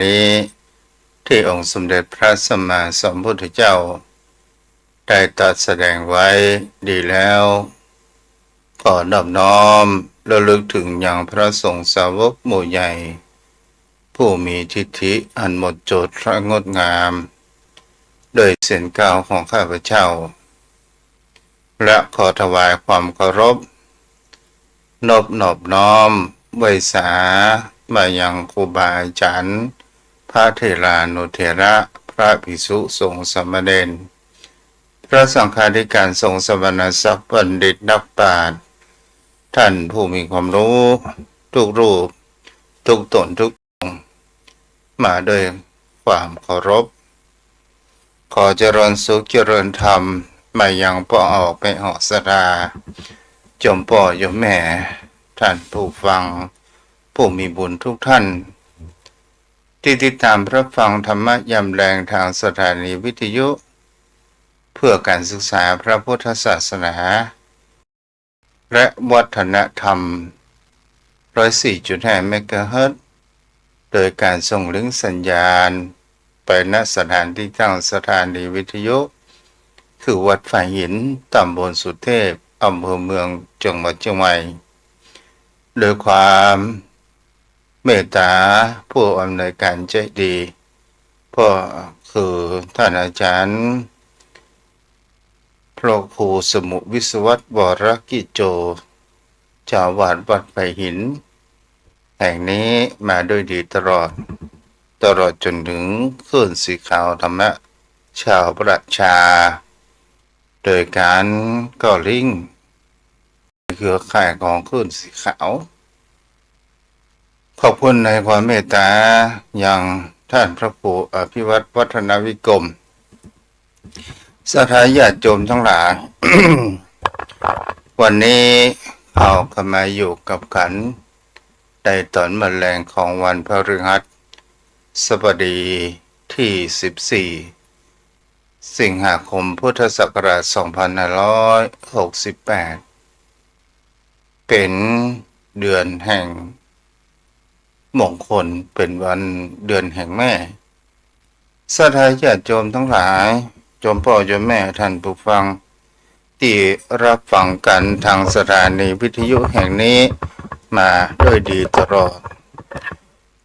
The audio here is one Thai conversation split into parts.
นี้ที่องค์สมเด็จพระสัมมาสัมพุทธเจ้าได้ตรัสแสดงไว้ดีแล้วขอนอบน้อมระลึกถึงอย่างพระสงฆ์สาวกหมู่ใหญ่ผู้มีทิฏฐิอันหมดจดและงดงามโดยเสียงกล่าวของข้าพเจ้าและขอถวายความเคารพนอบน้อมไว้สามายังครูบาอาจารย์พระเถรานุเถระพระภิกษุสงฆ์สามเณรพระสังฆาธิการสงฆ์สมณศักดิ์บัณฑิตนักปราชญ์ท่านผู้มีความรู้ทุกรูปทุกตนทุกองค์มาด้วยความเคารพขอเจริญสุขเจริญธรรมมายังพ่อออกไปหอสราจมพ่อโยมแม่ท่านผู้ฟังผู้มีบุญทุกท่านที่ติดตามรับฟังธรรมะยามแรงทางสถานีวิทยุเพื่อการศึกษาพระพุทธศาสนาและวัฒนธรรม 104.5 เมกะเฮิรตซ์โดยการส่งลิงก์สัญญาณไปณสถานที่ตั้งสถานีวิทยุคือวัดฝ่ายหินตำบลสุเทพอำเภอเมืองจังหวัดเชียงใหม่โดยความเมตตาผู้อำนวยการใจดีพ่อคือท่านอาจารย์พระครูสมุวิศวัตรวรกิจโจเจ้าอาวาสวัดฝ่ายหินแห่งนี้มาด้วยดีตลอดจนถึงคลื่นสีขาวธรรมะชาวประชาโดยการก่อลิงก์เครือข่ายของคลื่นสีขาวขอบคุณในความเมตตาอย่างท่านพระครูอภิวัตรวัฒนวิกรมศรัทธาญาติโยมทั้งหลาย วันนี้เราก็มาอยู่กับกันในตอนมะแรงของวันพฤหัสบดีที่14สิงหาคมพุทธศักราช2568เป็นเดือนแห่งมงคลเป็นวันเดือนแห่งแม่ศรัทธาญาติโยมทั้งหลายโยมพ่อโยมแม่ท่านผู้ฟังที่รับฟังกันทางสถานีวิทยุแห่งนี้มาด้วยดีตลอด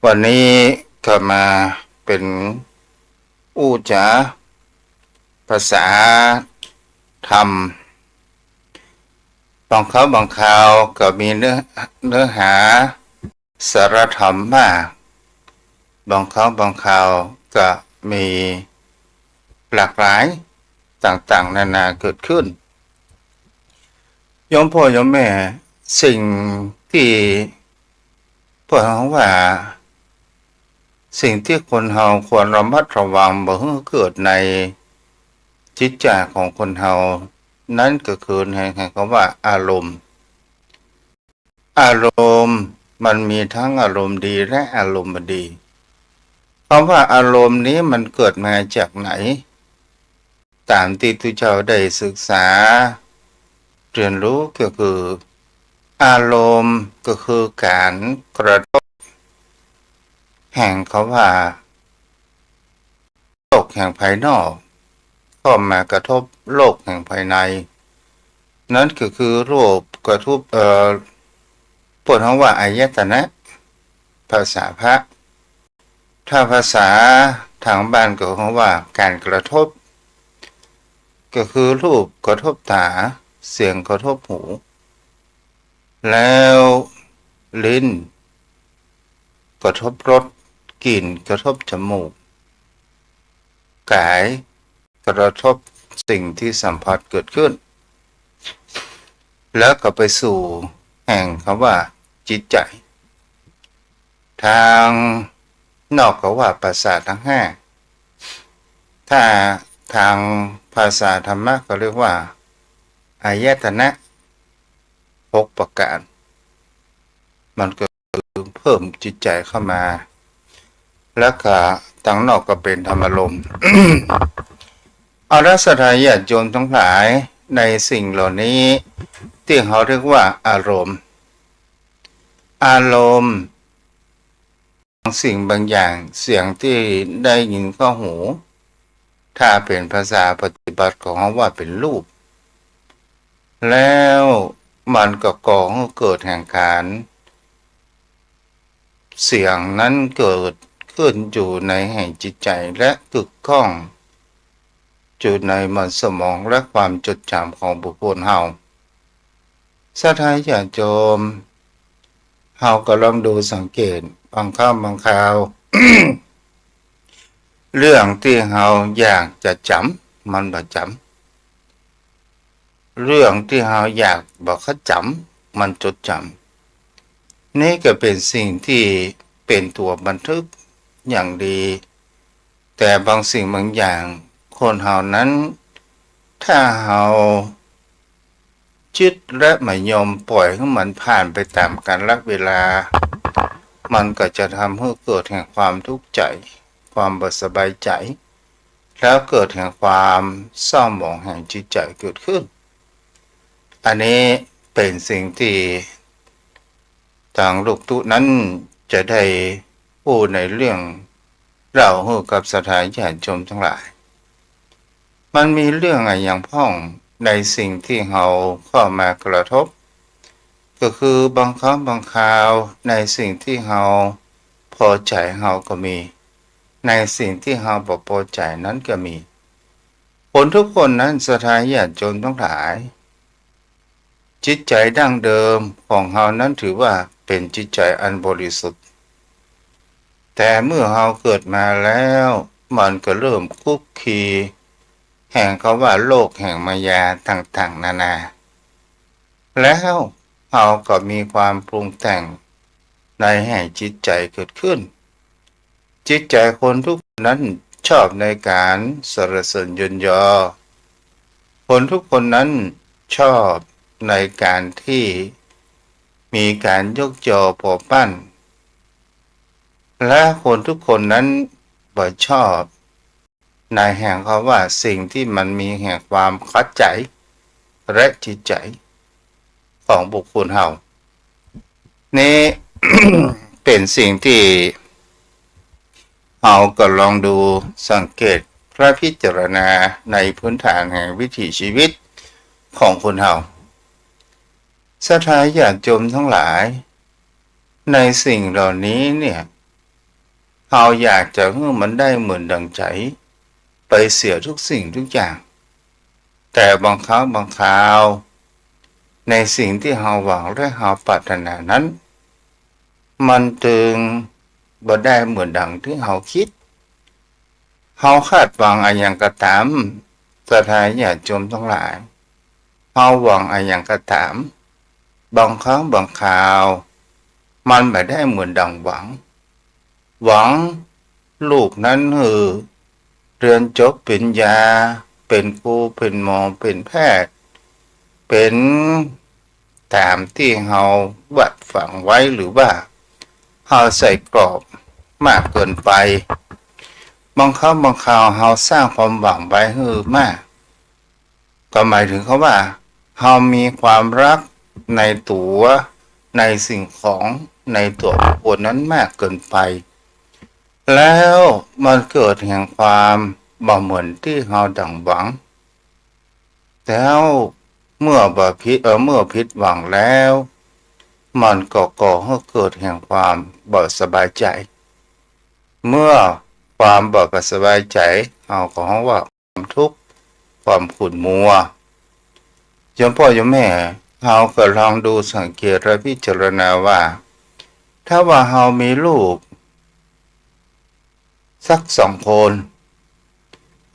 วันนี้ก็มาเป็นอู้จ๋าภาษาธรรมบางคราวก็มีเนื้อหาสาระธรรมมากบางคราวก็มีหลากหลายต่างๆนานาเกิดขึ้นโยมพ่อโยมแม่สิ่งที่พวกเราว่าสิ่งที่คนเราควรระมัดระวังบ่ให้เกิดในจิตใจของคนเรานั่นก็คือให้คำว่าอารมณ์มันมีทั้งอารมณ์ดีและอารมณ์ไม่ดีคำว่าอารมณ์นี้มันเกิดมาจากไหนตามที่ทุกเจ้าได้ศึกษาเรียนรู้ก็คืออารมณ์ก็คือการกระทบแห่งเขาว่าโลกแห่งภายนอกเข้ามากระทบโลกแห่งภายในนั่นก็คือรูปกระทบพูดคำว่าอายตนะภาษาพระถ้าภาษาทางบ้านก็คำว่าการกระทบก็คือรูปกระทบตาเสียงกระทบหูแล้วลิ้นกระทบรสกลิ่นกระทบจมูกกายกระทบสิ่งที่สัมผัสเกิดขึ้นแล้วก็ไปสู่แห่งคำว่าจิตใจทางนอกก็ว่าประสาททั้งห้าถ้าทางภาษาธรรมะก็เรียกว่าอายตนะ6ประการมันก็เพิ่มจิตใจเข้ามาแล้วก็ทางนอกก็เป็นธรรมารมณ์ เอาละศรัทธาญาติโยมทั้งหลายในสิ่งเหล่านี้ที่เขาเรียกว่าอารมณ์ สิ่งบางอย่างเสียงที่ได้ยินเข้าหู ถ้าเป็นภาษาปฏิบัติของเขาว่าเป็นรูป แล้วมันก็ก่อให้เกิดแห่งการเสียงนั้นเกิดขึ้นอยู่ในแห่งจิตใจและกึกก้องอยู่ในมันสมองและความจดจำของบุคคลเฮาสถานญาติโยมเฮาก็ลองดูสังเกตบางครั้งบางคราว เรื่องที่เฮาอยากจะจำมันบ่จำเรื่องที่เฮาอยากบอกเขาจำมันจดจำนี่ก็เป็นสิ่งที่เป็นตัวบันทึกอย่างดี แต่บางสิ่งบางอย่างคนเฮานั้นถ้าเฮาจิตและไม่ยอมปล่อยให้มันผ่านไปตามกาลเวลามันก็จะทำให้เกิดแห่งความทุกข์ใจความบ่สบายใจแล้วเกิดแห่งความเศร้าหมองแห่งจิตใจเกิดขึ้นอันนี้เป็นสิ่งที่ทางลูกตุนั้นจะได้พูดในเรื่องเล่าให้กับสถานญาติโยมทั้งหลายมันมีเรื่องอะไรอย่างพ้องในสิ่งที่เราเข้ามากระทบก็คือบางครั้งบางคราวในสิ่งที่เราพอใจเราก็มีในสิ่งที่เราบ่พอใจนั้นก็มีคนทุกคนนั้นสถานญาติโยมทั้งหลายจิตใจดั้งเดิมของเรานั้นถือว่าเป็นจิตใจอันบริสุทธิ์แต่เมื่อเราเกิดมาแล้วมันก็เริ่มคุกคีแห่งเขาว่าโลกแห่งมายาต่างๆนานาแล้วเราก็มีความปรุงแต่งในแห่งจิตใจเกิดขึ้นจิตใจคนทุกคนนั้นชอบในการสรรเสริญยนยอคนทุกคนนั้นชอบในการที่มีการยกยอปอปั้นและคนทุกคนนั้นบ่ชอบในแห่งเขาว่าสิ่งที่มันมีแห่งความเข้าใจและจิตใจของบุคคลเฮานี่ เป็นสิ่งที่เราก็ลองดูสังเกตพระพิจารณาในพื้นฐานแห่งวิถีชีวิตของคนเฮาสถานญาติโยมทั้งหลายในสิ่งเหล่านี้เนี่ยเราอยากจะให้มันได้เหมือนดังใจไปเสียทุกสิ่งทุกอย่างแต่บางครั้งบางคราวในสิ่งที่เราหวังและเราปรารถนานั้นมันจึงบ่ได้เหมือนดังที่เราคิดเราคาดหวังอะไรอย่างก็ตามสถานญาติโยมทั้งหลายเราหวังอะไรอย่างก็ตามบางครั้งบางคราวมันไม่ได้เหมือนดังหวังลูกนั้นเรียนจบปริญญาเป็นครูเป็นหมอเป็นแพทย์เป็นตามที่เราวัดฝังไว้หรือว่าเราใส่กรอบมากเกินไปบางครั้งบางคราวเราสร้างความหวังไว้มากก็หมายถึงเขาว่าเรามีความรักในตัวในสิ่งของในตัวบุคคลนั้นมากเกินไปแล้วมันเกิดแห่งความบ่เหมือนที่เราดังหวังแล้วเมื่อผิดหวังแล้วมันก็ก่อให้เกิดแห่งความบ่สบายใจเมื่อความบ่สบายใจเราก็เรียกว่าความทุกข์ความขุ่นมัวโยมพ่อโยมแม่เราก็ลองดูสังเกตและพิจารณาว่าถ้าว่าเรามีลูกสัก2 คน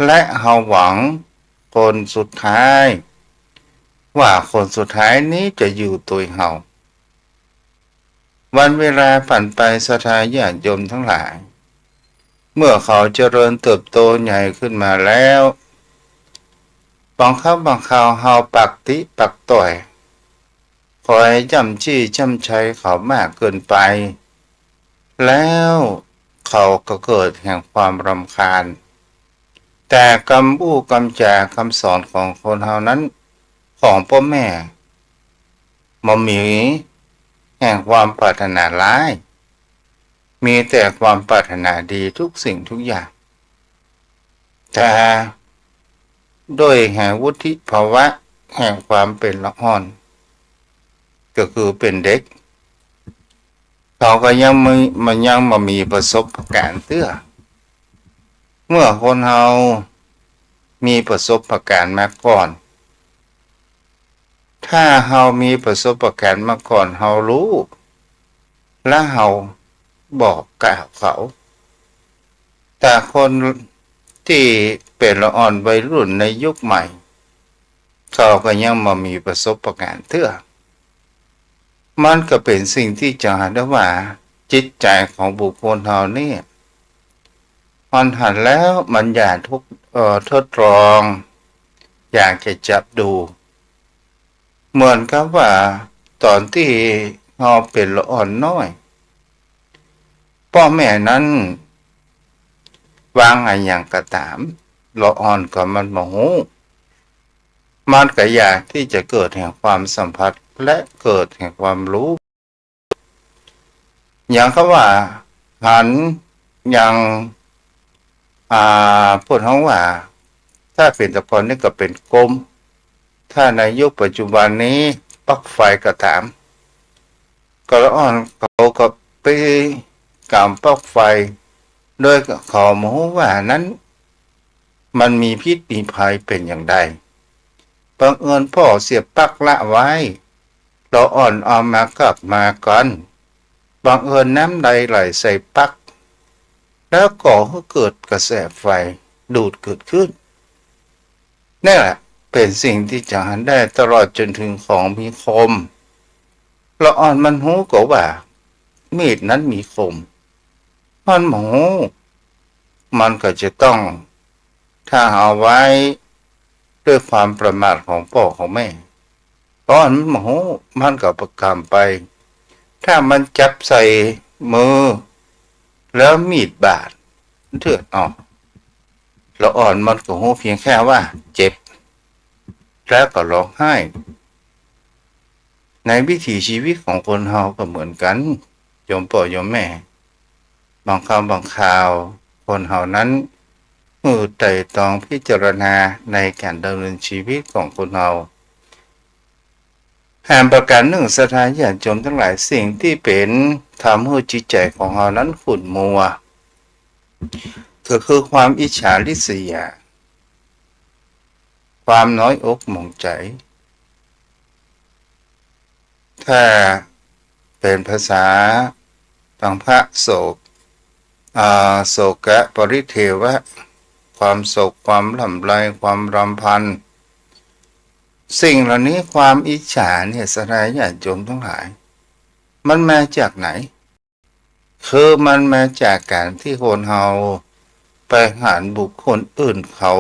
และเราหวังคนสุดท้ายว่าคนสุดท้ายนี้จะอยู่ตัวเราวันเวลาผ่านไปสถานญาติโยมทั้งหลายเมื่อเขาเจริญเติบโตใหญ่ขึ้นมาแล้วบางครั้งบางคราวเราปักติปักต่อยคอยจำจี้จำชัยเขามากเกินไปแล้วเขาก็เกิดแห่งความรำคาญแต่คำอู้คำจาคำสอนของคนเฮานั้นของพ่อแม่มันมีแห่งความปรารถนาร้าย มีแต่ความปรารถนาดีทุกสิ่งทุกอย่างแต่ด้วยแห่งวุฒิภาวะแห่งความเป็นละอ่อนก็คือเป็นเด็กเขาก็ยังมามีประสบการณ์เตื้อเมื่อคนเรามีประสบการณ์มาก่อนถ้าเรามีประสบการณ์มาก่อนเรารู้และเราบอกกล่าวเขาแต่คนที่เป็นละอ่อนวัยรุ่นในยุคใหม่เขาก็ยังมามีประสบการณ์เตื้อมันก็เป็นสิ่งที่จะหาได้ว่าจิตใจของบุคคลเราเนี่ยมันหันแล้วมันอยากทดลองอยากจะจับดูเหมือนกับว่าตอนที่เราเป็นละอ่อนน้อยพ่อแม่นั้นวางอะไรอย่างกระตามละอ่อนก็มันโมโหมันก็อยากที่จะเกิดแห่งความสัมผัสและเกิดแห่งความรู้อย่างเขาว่าหันอย่างพูดเขาว่าถ้าเป็นตะกอนนี่ก็เป็นกลมถ้าในยุคปัจจุบันนี้ปลั๊กไฟกระถามก็ละอ่อนเขาก็ไปกำปลั๊กไฟโดยขอโมว่านั้นมันมีพิษมีภัยเป็นอย่างใดบังเอิญพ่อเสียบปลั๊กละไว้เราอ่อนเอามากลับมาก่อนบังเอิญน้ำใดไหลใส่ปลั๊กแล้วก่อให้เกิดกระแสไฟดูดเกิดขึ้นนี่แหละเป็นสิ่งที่จะหันได้ตลอดจนถึงของมีคมละอ่อนมันหูก็ว่ามีดนั้นมีคมมันหมูมันก็จะต้องถ้าเอาไว้ด้วยความประมาทของพ่อของแม่ตอนมันหมูมันก็ประกำไปถ้ามันจับใส่มือแล้วมีดบาดเลือดออกละอ่อนมันก็หูเพียงแค่ว่าเจ็บแล้วก็ร้องไห้ในวิถีชีวิตของคนเราก็เหมือนกันโยมพ่อโยมแม่บางคำบางข่าวคนเหล่านั้นไต่ตรองพิจารณาในการดำเนินชีวิตของคนเราแห่งประการหนึ่งสถานญาติโยมทั้งหลายสิ่งที่เป็นทำให้จิตใจของเรานั้นขุ่นมัวก็คือความอิจฉาริษยาความน้อยอกหม่งใจถ้าเป็นภาษาทางพระโศกะปริเทวะความโศกความลำไรความรำพันสิ่งเหล่านี้ความอิจฉาเนี่ยสลายญาติโยมทั้งหลายมันมาจากไหนคือมันมาจากการที่คนเราไปหาบุคคลอื่นเขา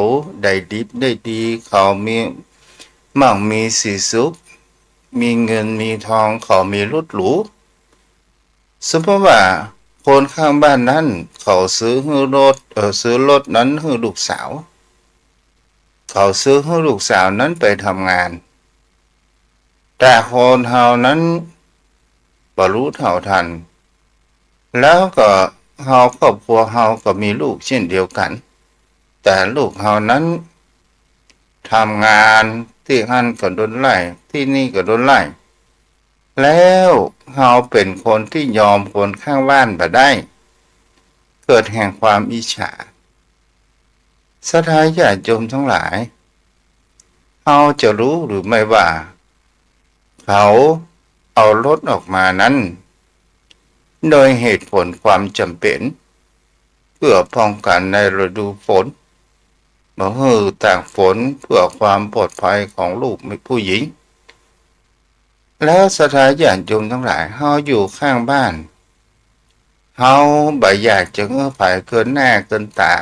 ได้ดิบได้ดีเขามีมั่งมีสีสุขมีเงินมีทองเขามีรถหรูสมมติว่าคนข้างบ้านนั้นเขาซื้อรถนั้นให้ลูกสาวเขาซื้อให้ลูกสาวนั้นไปทำงานแต่คนเฮานั้นบ่รู้เท่าทันแล้วก็เฮาครอบครัวเฮาก็มีลูกเช่นเดียวกันแต่ลูกเฮานั้นทำงานที่นั่นก็โดนไล่ที่นี่ก็โดนไล่แล้วเฮาเป็นคนที่ยอมคนข้างบ้านบ่ได้เกิดแห่งความอิจฉาสถานญาติโยมทั้งหลายเฮาจะรู้หรือไม่ว่าเขาเอารถออกมานั้นโดยเหตุผลความจำเป็นเพื่อป้องกันในฤดูฝนบ่ให้ตากฝนเพื่อความปลอดภัยของลูกผู้หญิงแล้วสถานญาติโยมทั้งหลายเฮาอยู่ข้างบ้านเฮาบ่อยากจะเผยเกินหน้าเกินตา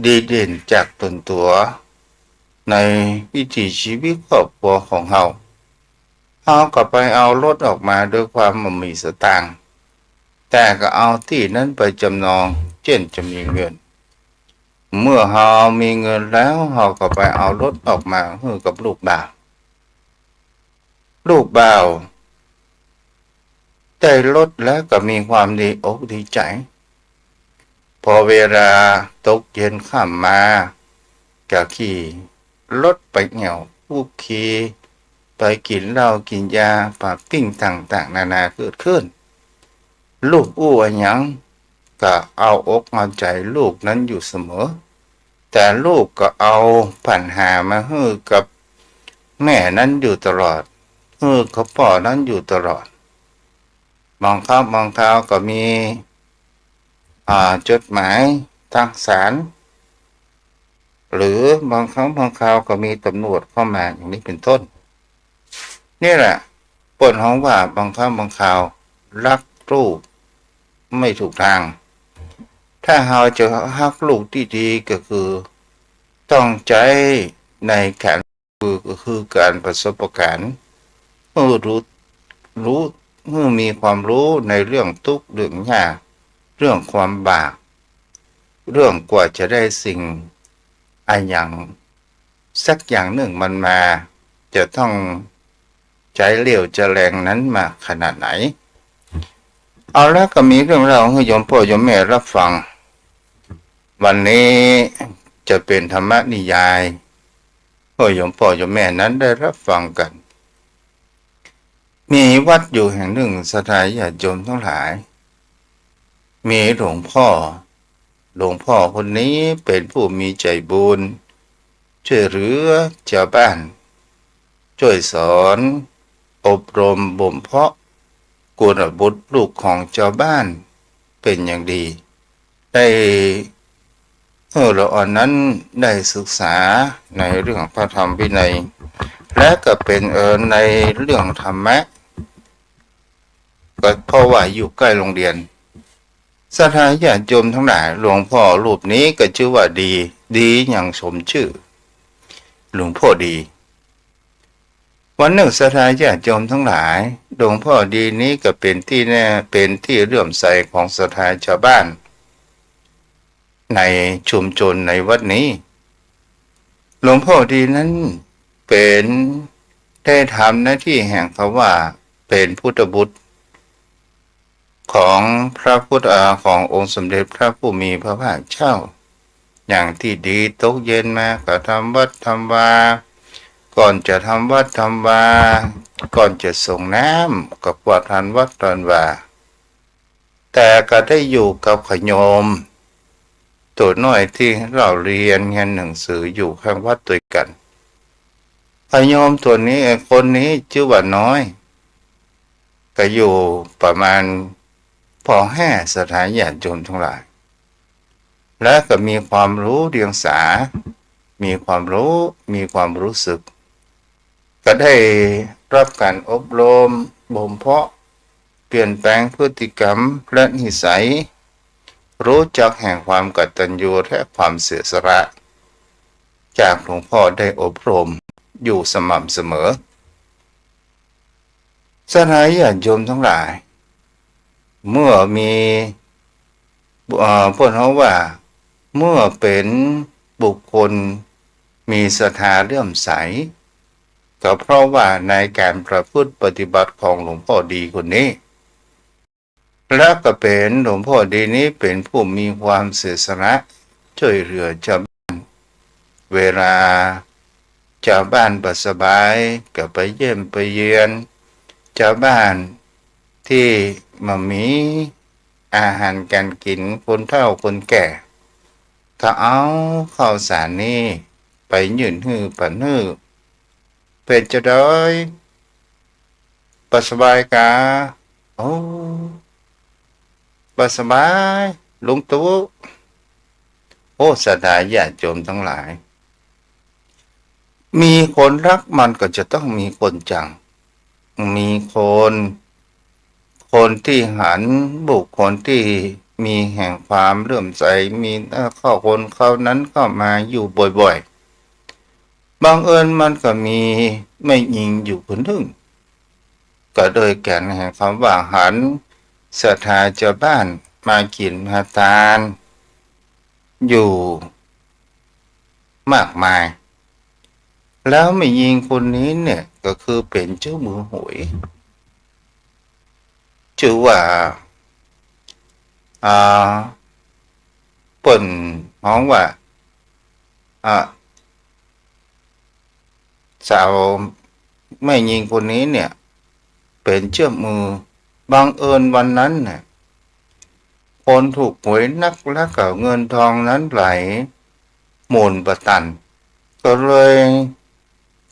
ดีเด่นจากตนตัวในวิถีชีวิตครอบครัวของเฮาก็ไปเอารถออกมาด้วยความมั่มีสตางค์แต่ก็เอาที่นั้นไปจำนองเช่นจะมีเงินเมื่อเฮามีเงินแล้วเฮาก็ไปเอารถออกมาให้กับลูกบ่าวแต่ ได้ลดแล้วก็มีความดีอกดีใจพอเวลาตกเย็นข้ามมาก็ขี่รถไปเหนี่ยวผู้ขี่ไปกินเหล้ากินยาปาปิ้งต่างๆนานาเกิดขึ้นลูกอู้อันยังก็เอาอกเอาใจลูกนั้นอยู่เสมอแต่ลูกก็เอาปัญหามาให้กับแม่นั้นอยู่ตลอดกับพ่อนั้นอยู่ตลอดบางครั้งบางคราวก็มีจดหมายทางสารหรือบางครั้งบางคราวก็มีตำรวจเข้ามาอย่างนี้เป็นต้นนี่แหละปนของว่าบางครั้งบางคราวรักลูกไม่ถูกทางถ้าเราจะฮักลูกที่ดีก็คือต้องใจในการก็คือการประสบการณ์เมื่อรู้เมื่อมีความรู้ในเรื่องทุกข์เรื่องยากเรื่องความบากเรื่องกว่าจะได้สิ่งอย่างสักอย่างหนึ่งมันมาจะต้องใจเหลี่ยวจะแรงนั้นมาขนาดไหนเอาแล้วก็มีเรื่องราวให้โยมพ่อโยมแม่รับฟังวันนี้จะเป็นธรรมนิยายให้โยมพ่อโยมแม่นั้นได้รับฟังกันมีวัดอยู่แห่งหนึ่งสถานญาติโยมทั้งหลายมีหลวงพ่อคนนี้เป็นผู้มีใจบุญช่วยเหลือชาวบ้านช่วยสอนอบรมบ่มเพาะกุลบุตรลูกของชาวบ้านเป็นอย่างดีได้เราอ่อนนั้นได้ศึกษาในเรื่องพระธรรมวินัยและก็เป็นในเรื่องธรรมะก็เพราะว่าอยู่ใกล้โรงเรียนสถานญาติโยมทั้งหลายหลวงพ่อรูปนี้ก็ชื่อว่าดีอย่างสมชื่อหลวงพ่อดีวันหนึ่งสถานญาติโยมทั้งหลายหลวงพ่อดีนี้ก็เป็นที่เลื่อมใสของสถานชาวบ้านในชุมชนในวัดนี้หลวงพ่อดีนั้นเป็นได้ทำหน้าที่แห่งเขาว่าเป็นพุทธบุตรของพระพุทธขององค์สมเด็จพระผู้มีพระภาคเจ้าอย่างที่ดีตกเย็นมาก็ทำวัดทำวาก่อนจะทำวัดทำวาก่อนจะส่งน้ำก็กวาดลานวัดลานวาแต่ก็ได้อยู่กับขโยมตัวน้อยที่เราเรียนหนังสืออยู่ข้างวัดด้วยกันขโยมตัวนี้คนนี้ชื่อว่าน้อยก็อยู่ประมาณป .5 สถานญาติโยมทั้งหลายและก็มีความรู้เดียงสามีความรู้สึกก็ได้รับการอบรมบ่มเพาะเปลี่ยนแปลงพฤติกรรมและนิสัยรู้จักแห่งความกตัญญูและความเสียสละจากหลวงพ่อได้อบรมอยู่สม่ำเสมอสถานญาติโยมทั้งหลายเมื่อมีพูดเขาว่าเมื่อเป็นบุคคลมีศรัทธาเลื่อมใสก็เพราะว่าในการประพฤติปฏิบัติของหลวงพ่อดีคนนี้และก็เป็นหลวงพ่อดีนี้เป็นผู้มีความเสียสละช่วยเหลือชาวบ้านเวลาชาวบ้านบ่สบายก็ไปเยี่ยมไปเยือนชาวบ้านที่มามีอาหารการกินคนเฒ่าคนแก่ก็เอาข้าวสารนี้ไปยื่นให้ปันให้เป็นจะได้บ่สบายกะโอ้บ่สบายลุงตู่โอ้ศรัทธาญาติโยมทั้งหลายมีคนรักมันก็จะต้องมีคนจังมีคนที่หันบุคคลที่มีแห่งความเลื่อมใสมีคนเขานั้นเข้ามาอยู่บ่อยๆบังเอิญมันก็มีไม่ยิงอยู่คนหนึ่งก็โดยแก่นแห่งคำว่าหันศรัทธาชาวบ้านมากินมาทานอยู่มากมายแล้วไม่ยิงคนนี้เนี่ยก็คือเป็นเจ้ามือหวย ชื่อว่าอ่าเปิ่นฮ้องว่าอ่าสาวแม่หญิงคนนี้เนี่ยเป็นเชื่อมือบังเอิญวันนั้นเนี่ยคนถูกหวยนักและกับเงินทองนั้นไหลหมุนประตันก็เลย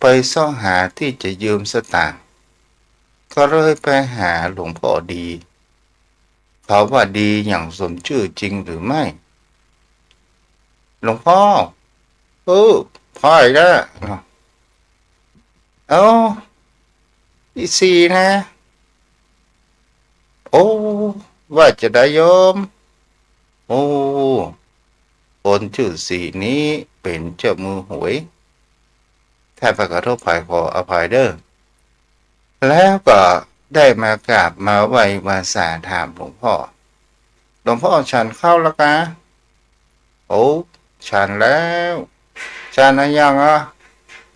ไปซ่อหาที่จะยืมสตางค์ก็เลยไปหาหลวงพ่อดีเขาว่าดีอย่างสมชื่อจริงหรือไม่หลวงพ่อพ่อยนะเอาอีซีนะโอ้ว่าจะได้โยมโอ้คนชื่อสีนี้เป็นเจ้ามือหวยถ้าประกาศโภัยขออภัยเด้อแล้วก็ได้มากราบมาไหว้มาสาถามหลวงพ่อฉันเข้าแล้วกะโอ้ฉันแล้วฉันอะไรยังอ่ะ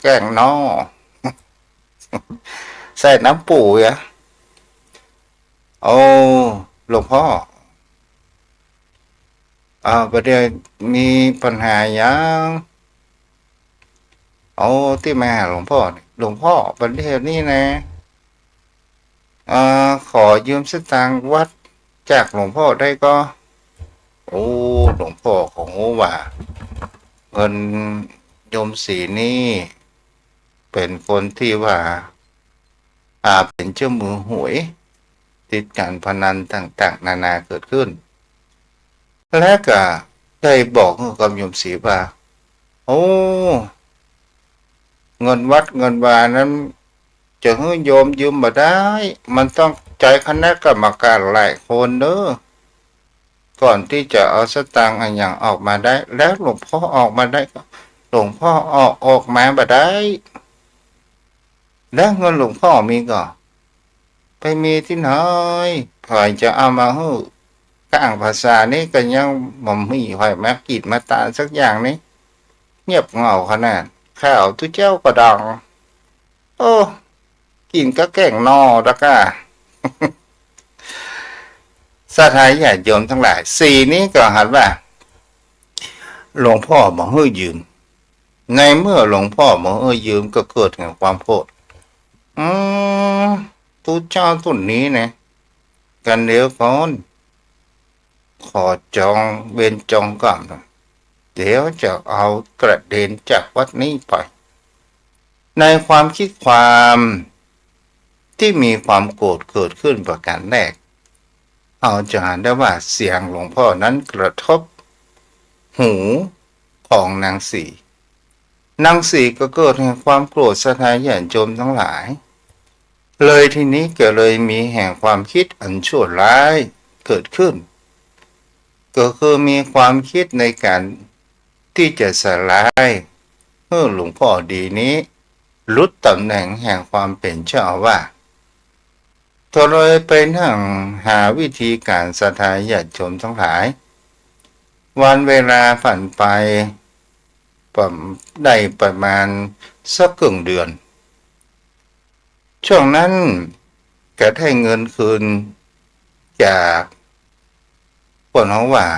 แกงนอใส่น้ำปูอ่ะโอ้หลวงพ่อประเดี๋ยวมีปัญหาอย่างที่มาหาหลวงพ่อประเดี๋ยวนี้นะขอยืมสตางค์วัดจากหลวงพ่อได้ก็โอ้หลวงพ่อของว่าเงินโยมสีนี่เป็นคนที่ว่าเป็นเจ้ามือหวยติดการพนันต่างๆนานาเกิดขึ้นและก็ได้บอกกับโยมศรีว่าโอ้เงินวัดเงินวานั้นจะให้โยมยืมมาได้มันต้องใจคณะกรรมการหลายคนเนอะก่อนที่จะเอาสตางค์อย่างออกมาได้แล้วหลวงพ่อออกมาได้หลวงพ่อออกมาบ่ได้แล้วเงินหลวงพ่อมีก็ไปมีที่ไหนผ่อยจะเอามาให้ก้างภาษานี้ก็ยังบ่มีผ่อยมากินมาตาสักอย่างนี้เงียบเหงาขนาดข้าวทุเจ้าก็ดังโอ้กินก็แกงนอแล้วก็สถานญาติโยมทั้งหลายสี่นี้ก็หันว่าหลวงพ่อบอกให้ยืมในเมื่อหลวงพ่อบอกให้ยืมก็เกิดแห่งความโพธิตุเจ้าตุนนี้นะกันเดี๋ยวก่อนขอจองเบนจองก่อนเดี๋ยวจะเอากระเด็นจากวัดนี้ไปในความคิดความที่มีความโกรธเกิดขึ้นประการแรกเอาจะเห็นได้ว่าเสียงหลวงพ่อนั้นกระทบหูของนางสีก็เกิดแห่งความโกรธสะทายญาติโยมทั้งหลายเลยทีนี้ก็เลยมีแห่งความคิดอันชั่วร้ายเกิดขึ้นก็คือมีความคิดในการที่จะสลายเมื่อหลวงพ่อดีนี้ลุดตำแหน่งแห่งความเป็นเจ้าอาวาสก็เลยไปนั่งหาวิธีการสะทายญาติโยมทั้งหลายวันเวลาผ่านไปได้ประมาณสักครึ่งเดือนช่วงนั้นก็ได้เงินคืนจากคนเขาว่า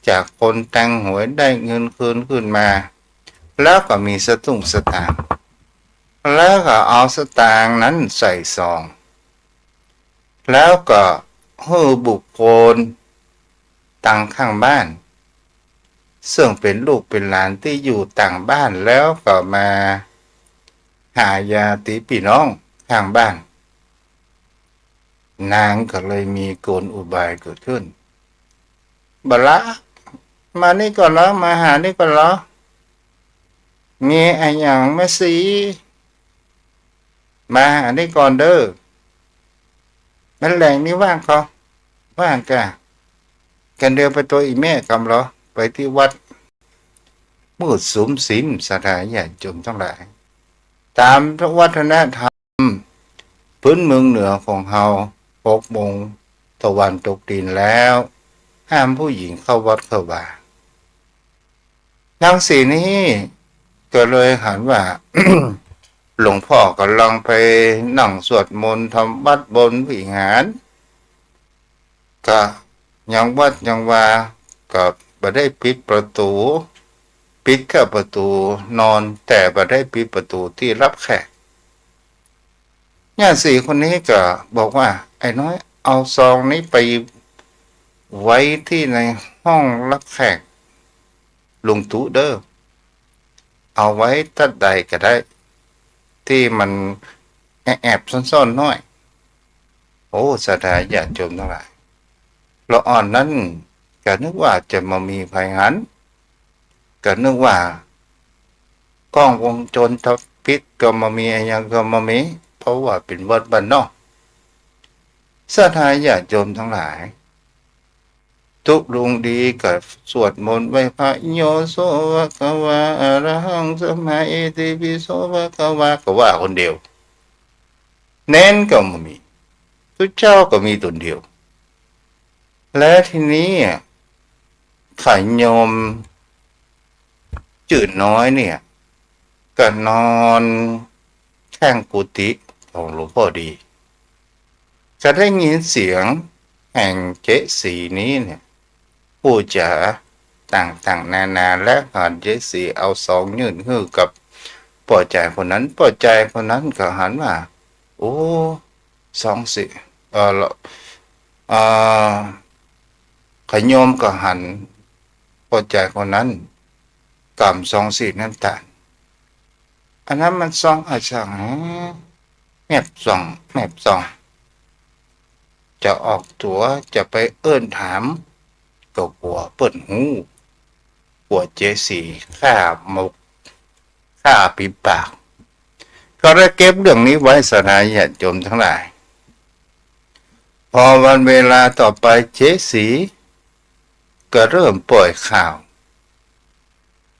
จากคนแต่งหวยได้เงินคืนขึ้นมาแล้วก็มีสตุ้งสตางค์แล้วก็เอาสตางค์นั้นใส่ซองแล้วก็ให้บุคคลต่างข้างบ้านซึ่งเป็นลูกเป็นหลานที่อยู่ต่างบ้านแล้วก็มาหาญาติพี่น้องข้างบ้านนางก็เลยมีกลอุบายเกิดขึ้นบัลละมานี่ก่อนแล้วมาหานี่ก่อนแล้วมีอะไรอย่างแม่สีมาหานี่ก่อนเด้อนั่นแหล่งนี้ว่างเขาว่างกันเดียวไปตัวอีแม่กำเหรอไปที่วัดมืดสุมสิมสถานญาติโยมทั้งหลายตามวัฒนธรรมพื้นเมืองเหนือของเฮา6 โมงตะวันตกดินแล้วห้ามผู้หญิงเข้าวัดเข้าว่านางสีนี้ก็เลยหันว่า หลวงพ่อกำลังไปนั่งสวดมนต์ทำวัดบนวิหาร ก็ยังวัดยังว่าก็บ่ได้ปิดประตูปิดแค่ประตูนอนแต่บ่ได้ปิดประตูที่รับแขกญาติสี่คนนี้ก็บอกว่าไอ้น้อยเอาซองนี้ไปไว้ที่ในห้องรับแขกลุงตู่เด้อเอาไว้ตัดใดก็ได้ที่มันแอบซ่อนๆน้อยโอ้สถาญาติโยมทั้งหลายละอ่อนนั้นก็นึกว่าจะมามีภัยหันก็นึกว่ากล้องวงจรปิดก็มามีอะไรยังก็มามีเพราะว่าเป็นวัดบ้านนอกสถาญาติโยมทั้งหลายทุกลุงดีกับสวดมนต์ไหว้พระโยโสภะคะวะอะระหังสัมมาทิปิโสภะคะวะก็ว่าคนเดียวเน้นก็ไม่มีทุกเจ้าก็มีตนเดียวและทีนี้ขายโยมจืดน้อยเนี่ยก็นอนแข้งกุฏิของหลวงพ่อดีจะได้ยินเสียงแห่งเจสีนี้เนี่ยพูดจาต่างๆนานาและหันเจสีเอาสองยื่นฮือกับปอใจคนนั้นปอใจคนนั้นก็หันว่าโอ้สองสิขยโยมก็หันปอใจคนนั้นกำสองสีน้ำตาลอันนั้นมันซองอาชังแมบซองแมบซองจะออกตัวจะไปเอิ้นถามก็กลัวเปิดหูกลัวเจสีข้าหมกข้าปิดปากก็ได้เก็บเรื่องนี้ไว้สนายญาติโยมทั้งหลายพอวันเวลาต่อไปเจสีก็เริ่มปล่อยข่าว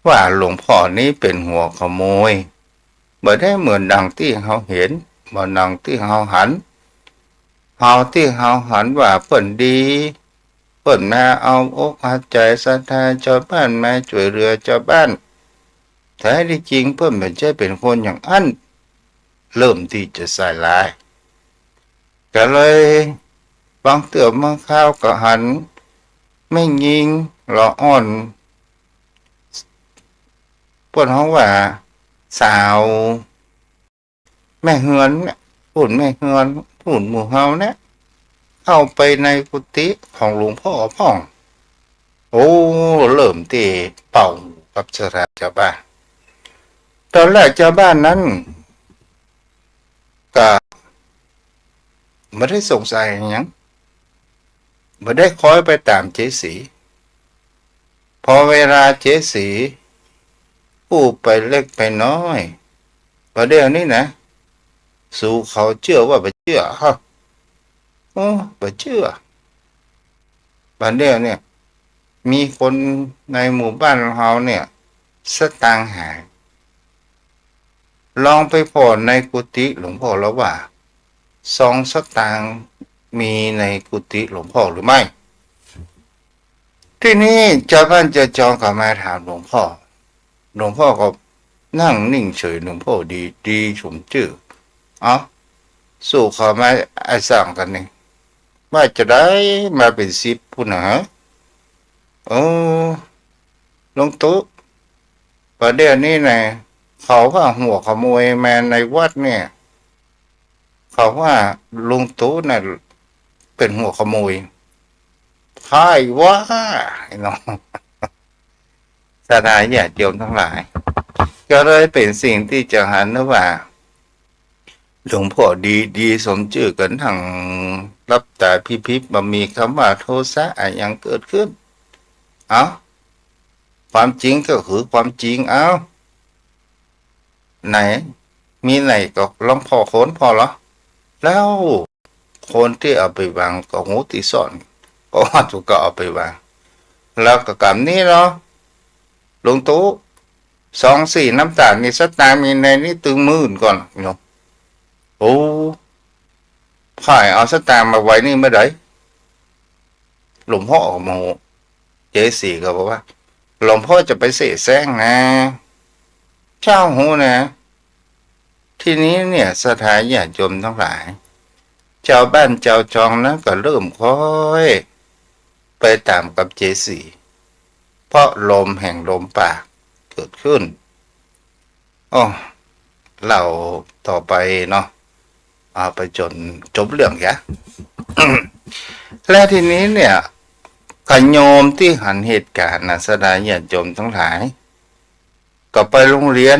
ว่าหลวงพ่อนี้เป็นหัวขโมยบ่ได้เหมือนดังที่เขาเห็นบ่ดังที่เขาหันที่เขาหันว่าเปิ่นดีเปิ่นมาเอาอกเอาใจศรัทธาชาวบ้านมาช่วยเหลือชาวบ้านแท้ที่จริงเปิ่นไม่ใช่เป็นคนอย่างอั้นเริ่มที่จะใส่ร้ายก็เลยบางเตือบางข้าวก็หันไม่ยิงละอ่อนพวกเขาว่าสาวแม่เฮือนเนี่ยพูดแม่เฮือนพูดหมู่เฮาเนี่ยเข้าไปในกุฏิของหลวงพ่อพ่องโอ้เริ่มที่เป่ากับสถานชาวบ้านตอนแรกชาวบ้านนั้นก็ไม่ได้สงสัยอย่างไม่ได้คอยไปตามเจสีพอเวลาเจสีพูดไปเล็กไปน้อยประเดี๋ยวนี้นะสู่เขาเชื่อว่าไปเชื่อฮะโอ้ไปเชื่อประเดี๋ยวเนี่ยมีคนในหมู่บ้านเราเนี่ยสตางค์หายลองไปพอในกุฏิหลวงพ่อแล้วว่าซองสตางค์มีในกุฏิหลวงพ่อหรือไม่ที่นี้ชาวบ้านจะจองกับมาถามหลวงพ่อก็นั่งนิ่งเฉยหลวงพ่อดีชมชื่อสู้เขามาไอ้สั่งกันนี่ว่าจะได้มาเป็น10ผู้นะโอ้หลวงตู่ประเดี๋ยวนี้นะเขาว่าหัวขโมยมาในวัดเนี่ยเขาว่าลุงตู่น่ะเป็นหัวขโมยใช่ว่าไอ้น้องสถานญาติโยมทั้งหลายก็เลยเป็นสิ่งที่จะหันนะว่าหลวงพ่อดีสมชื่อกันทั้งรับตาพิบมามีคำว่าโทสะอะไรยังเกิดขึ้นความจริงก็คือความจริงไหนมีไหนก็ลองพอค้นพอเหรอแล้วคนที่เอาไปวางก็หูติสอนก็ว่าถูกก็เอาไปวางแล้วก็กรรมนี้เนาะหลวงตู่2-4น้ำตาลมีสตางค์มีในนี้ตึง10,000ก่อนเนาะโอ้พ่ายเอาสตางค์มาไว้นี่เมื่อไหร่หลวงพ่อโมโหเจสีก็บอกว่าหลวงพ่อจะไปเสแสร้งนะเจ้าหูนะทีนี้เนี่ยสถานญาติโยมทั้งหลายชาวบ้านชาวจองนั้นก็เริ่มค่อย ไปตามกับเจสีเพราะลมแห่งลมปากเกิดขึ้นอ๋อเล่าต่อไปเนาะเอาไปจนจบเรื่องแก และทีนี้เนี่ยขโยมที่หันเหตุการณ์นะสดาญาติโยมทั้งหลายก็ไปโรงเรียน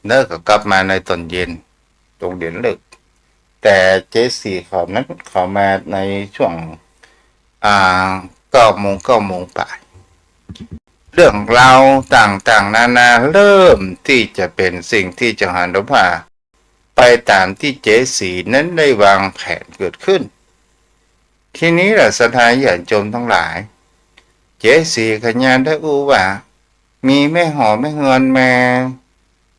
เลิกก็กลับมาในตอนเย็นโรงเรียนเลิกแต่เจสี่เขานั้นเขามาในช่วง9 โมงป่ายเรื่องราวต่างๆนานาเริ่มที่จะเป็นสิ่งที่จะหันว่าไปตามที่เจสีนั้นได้วางแผนเกิดขึ้นทีนี้แหละสถานญาติโยมทั้งหลายเจสีขยันได้อู้ว่ามีแม่หอแม่เงินมา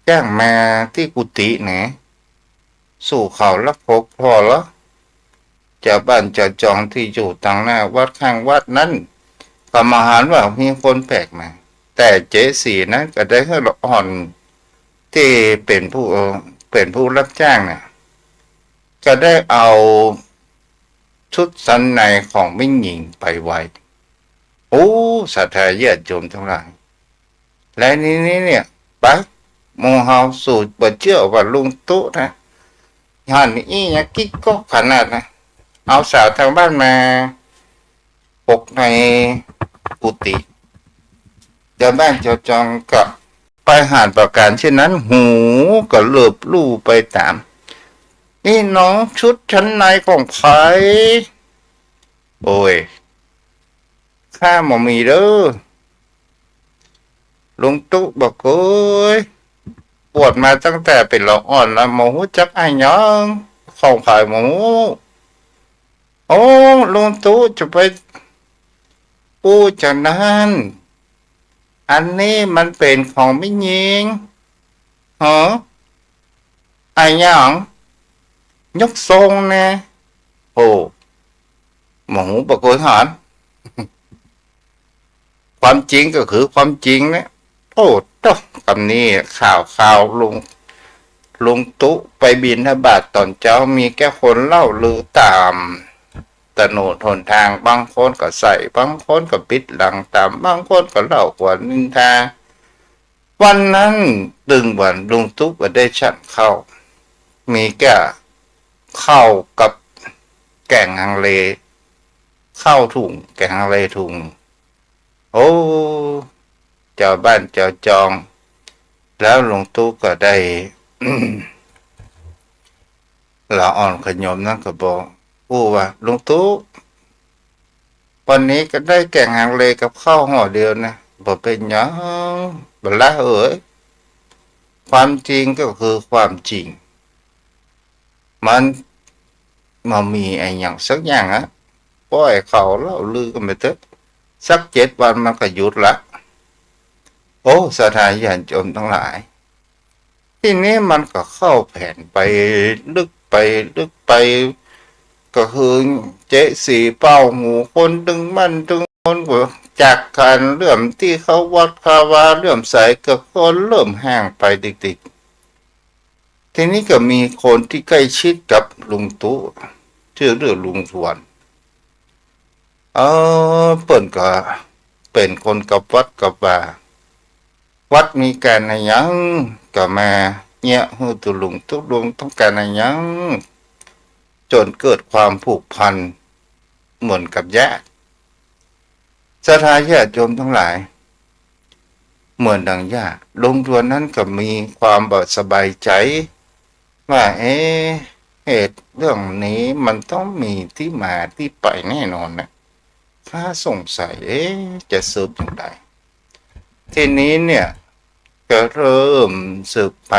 จ้างมาที่กุฏิเนี่ยสู่เขารับพกพอแล้วเจ้าบ้านเจ้าจองที่อยู่ต่างหน้าวัดข้างวัดนั้นก็มาหารว่ามีคนแปลกมาแต่เจสีนั้นก็ได้ให้อ่อนที่เป็นผู้รับจ้างเนี่ยก็ได้เอาชุดสันในของมิ่งหญิงไปไว้โอ้ศรัทธาญาติโยมทั้งหลายและนี้เนี่ยไปโมเฮาสูตรบ่เชื่อว่าลุงตุ๊นะหันนี่เนี่ยกิ๊กก็ขนาดนะเอาสาวทางบ้านมาปกในกุฏิเจ้าบ้านเจ้าจองก็ไปหาประการเช่นนั้นหูก็เลิบลู่ไปตามนี่น้องชุดชั้นในของใครโอ้ยข้าหมอมีเด้อลุงตุ๊บอกเอ้ยปวดมาตั้งแต่เป็นละอ่อนแล้วหมูจักไอ้ยังของขายหมูโอ้ลุงตุ๊จะไปปูจากนั้นอันนี้มันเป็นของไม่ยิงเหรอไอ้ยังยกทรงนะโอ้หมูบอกโกยหอนความจริงก็คือความจริงนะโอ้ต้องคำนี้ข่าวลุงตุ๊ไปบิณฑบาตตอนเช้ามีแค่คนเล่าลือตามถนนหนทางบางคนก็ใส่บางคนก็ปิดหลังตามบางคนก็เล่าขวัญนินทาวันนั้นดึงวันลุงตุ๊ก็ได้ฉันเข้ามีแค่ข้าวกับแกงฮังเลข้าวถุงแกงฮังเลถุงโอ้เจ้าบ้านเจ้าจองแล้วลุงตุ๊ก็ได้ ละอ่อนขยมนั่นก็บอกว่าลุงตุ๊วันนี้ก็ได้แกงฮังเลกับข้าวห่อเดียวนะบอกเป็นยังบลาเอ๋ยความจริงก็คือความจริงมันมีไอ้อย่างสักอย่างอะปล่อยเขาเล่าลือกันไปเถอะสัก7 วันมันก็หยุดละโอ้สถานญาติโยมทั้งหลายทีนี้มันก็เข้าแผนไปลึกไปก็คือเจ๊สีเป้าหูคนดึงมันดึงคนกว่าจากการเริ่มที่เขาวัดภาวะเริ่มใสกับคนเริ่มแห้งไปติดๆทีนี้ก็มีคนที่ใกล้ชิดกับลุงตู่ชื่อเรื่องลุงทวนเปิ่นก็เป็นคนกับวัดกับว่าวัดมีการอะไรยังก็มาเนี่ยฮือตุลุงต้องการอะไรยังจนเกิดความผูกพันเหมือนกับญาติศรัทธาญาติโยมทั้งหลายเหมือนดังญาติลุงทวนนั้นก็มีความสบายใจว่าเหตุเรื่องนี้มันต้องมีที่มาที่ไปแน่นอนนะถ้าสงสัยจะสืบอย่างไรทีนี้เนี่ยก็เริ่มสืบไป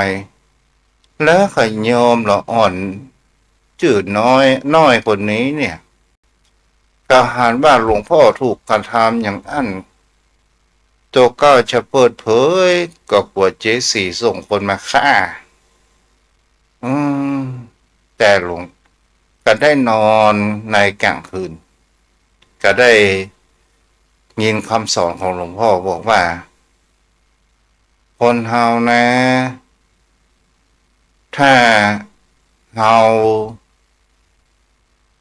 แล้วขยอมละอ่อนจืดน้อยคนนี้เนี่ยก็หารว่าหลวงพ่อถูกกระทำอย่างอั้นตัวก็จะเปิดเผยก็กลัวเจสี่ส่งคนมาฆ่าแต่หลวงก็ได้นอนในกลางคืนก็ได้ยินคำสอนของหลวงพ่อบอกว่าคนเฮานะถ้าเฮา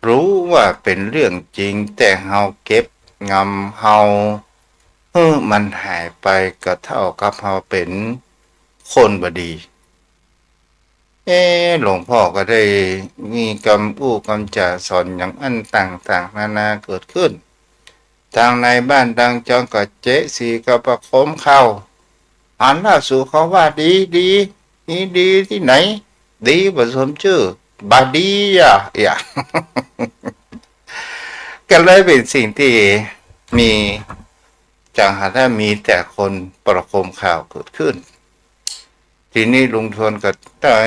รู้ว่าเป็นเรื่องจริงแต่เฮาเก็บงำเฮามันหายไปก็เท่ากับเฮาเป็นคนบดี หลวงพ่อก็ได้มีคำอู้คำจ่าสอนอย่างอันต่างๆนานาเกิดขึ้นทางในบ้านดังจองกับเจ๊สีก็ประโคมเข้าหันล่าสู่เขาว่าดีดีนี่ดีที่ไหนดีผสมชื่อบาดีอ่ะก็เลยเป็นสิ่งที่มีจังหาถ้ามีแต่คนประโคมข่าวเกิดขึ้นทีนี้ลุงทวนก็ได้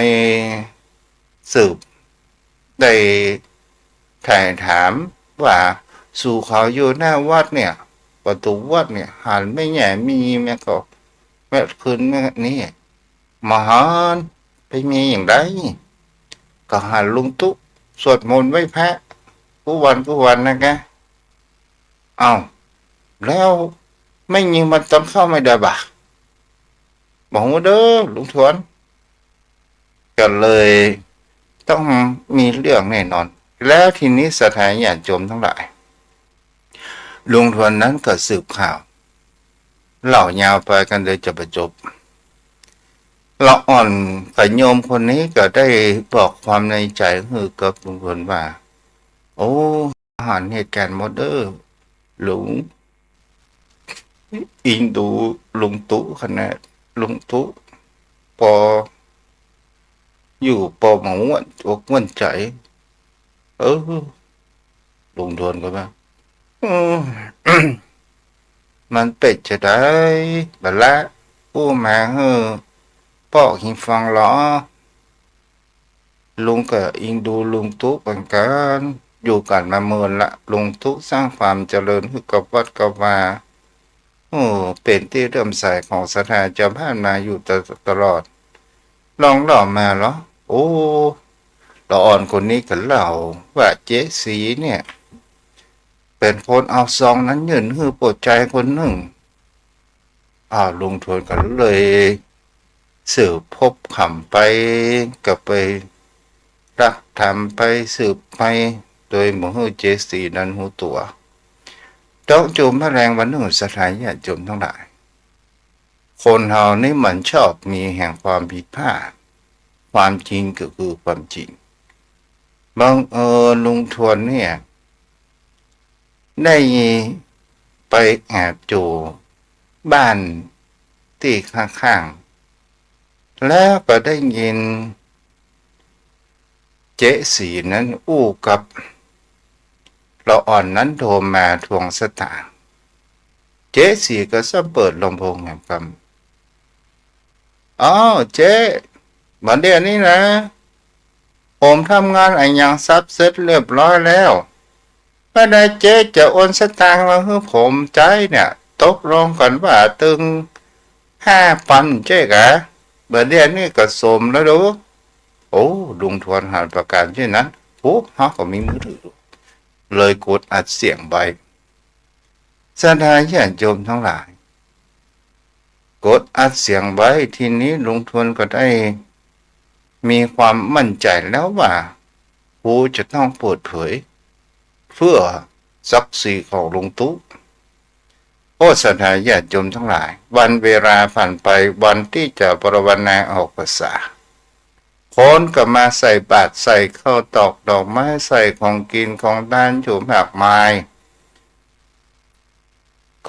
สืบได้ถ่ายถามว่าสู่เขาอยู่หน้าวัดเนี่ยประตูวัดเนี่ยหันไม่แหย่มีแม่ก็แม่คืนแม่นี่มาหันไปมีอย่างไรก็หันลุงตุ๊สวดมนต์ไว้พระผู้วันนะแกเอาแล้วไม่ยิงมันตอนเข้าไม่ได้บ่าบอกว่าเด้อลุงทวนก็เลยต้องมีเรื่องแน่นอนแล้วทีนี้สถานญาติโยมทั้งหลายลุงทวนนั้นก็สืบข่าวเล่ายาวไปกันเลยจะประจบละอ่อนกับโยมคนนี้ก็ได้บอกความในใจคือกับลุงทวนว่าโอ้อาหารเหตุการณ์หมดเด้อลุงอิงดูลุงตุ๊ขนาดลุงตุ๊พออยู่ปอหมวนอกมันใจลุงทวนก็ว่ามันเป็ดจะได้บัดละผู้มาป้อหิงฟังหรอลุงก็อิงดูลุงตุ๊เหมือนกันอยู่กันมาเมินละลุงตุ๊สร้างความเจริญให้กับวัดกับว่าเป็นที่เริ่มใสของศรัทธาเจ้าบ้านมาอยู่ตลอดลองหล่อมาเหรอโอ้ละอ่อนคนนี้กันเล่าว่าเจ๊สีเนี่ยเป็นคนเอาซองนั้นยื่นให้ปวดใจคนหนึ่งลุงทวนกันเลยสืบพบขำไปกับไปรักทำไปสืบไปโดยหมู่เจสีนั้นหูตัวเจ้าโจมพระแรงวันหนึ่งสถานญาติโยมทั้งหลายคนเฮานี่มันชอบมีแห่งความผิดพลาดความจริงก็คือความจริงบังเอิญลุงทวนเนี่ยได้ไปแอบจูบ้านที่ข้างๆแล้วก็ได้ยินเจ๊สีนั้นอู้กับละอ่อนนั้นโทรมาทวงสตางค์เจ๊สีก็สะเปิดลำโพงแห่งกำเจ๊วันเดียวนี้นะผมทำงานอย่างซับเสร็จเรียบร้อยแล้วไม่ได้เจ๊จะโอนสตางค์มาให้ผมใจเนี่ยตกลงกันว่าตึง5,000เจ๊กะวันเดียวนี้ก็สมแล้วดูลุงทวนหันประการเช่นนั้นฮะก็มีมือถือเลยกดอัดเสียงไปสถานญาติโยมทั้งหลายกดอัดเสียงไว้ทีนี้ลุงทวนก็ได้มีความมั่นใจแล้วว่าผู้จะต้องเปิดเผยเพื่อศักดิ์ศรีของลุงตุ๊สถานญาติโยมทั้งหลายวันเวลาผ่านไปวันที่จะปรวรณาออกพรรษาคนก็มาใส่บาตรใส่ข้าวตอกดอกไม้ใส่ของกินของทานอยู่มากมาย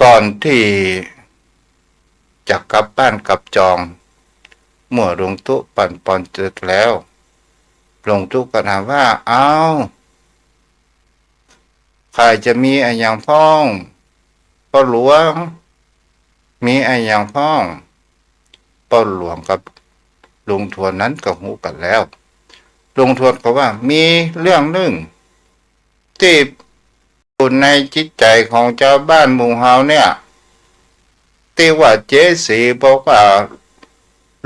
ก่อนที่จะกลับบ้านกลับจองเมื่อหลวงตุ๊ปั่นปอนเสร็จแล้วหลวงตุ๊ก็ถามว่าใครจะมีอะไรอย่างพ้องพ่อหลวงมีอะไรอย่างพ้องพ่อหลวงกับลุงทวนนั้นก็หูกันแล้วลุงทวนก็ว่ามีเรื่องหนึ่งที่อยู่ในจิตใจของเจ้าบ้านหมู่เฮาเนี่ยที่ว่าเจ๊สีบอกว่า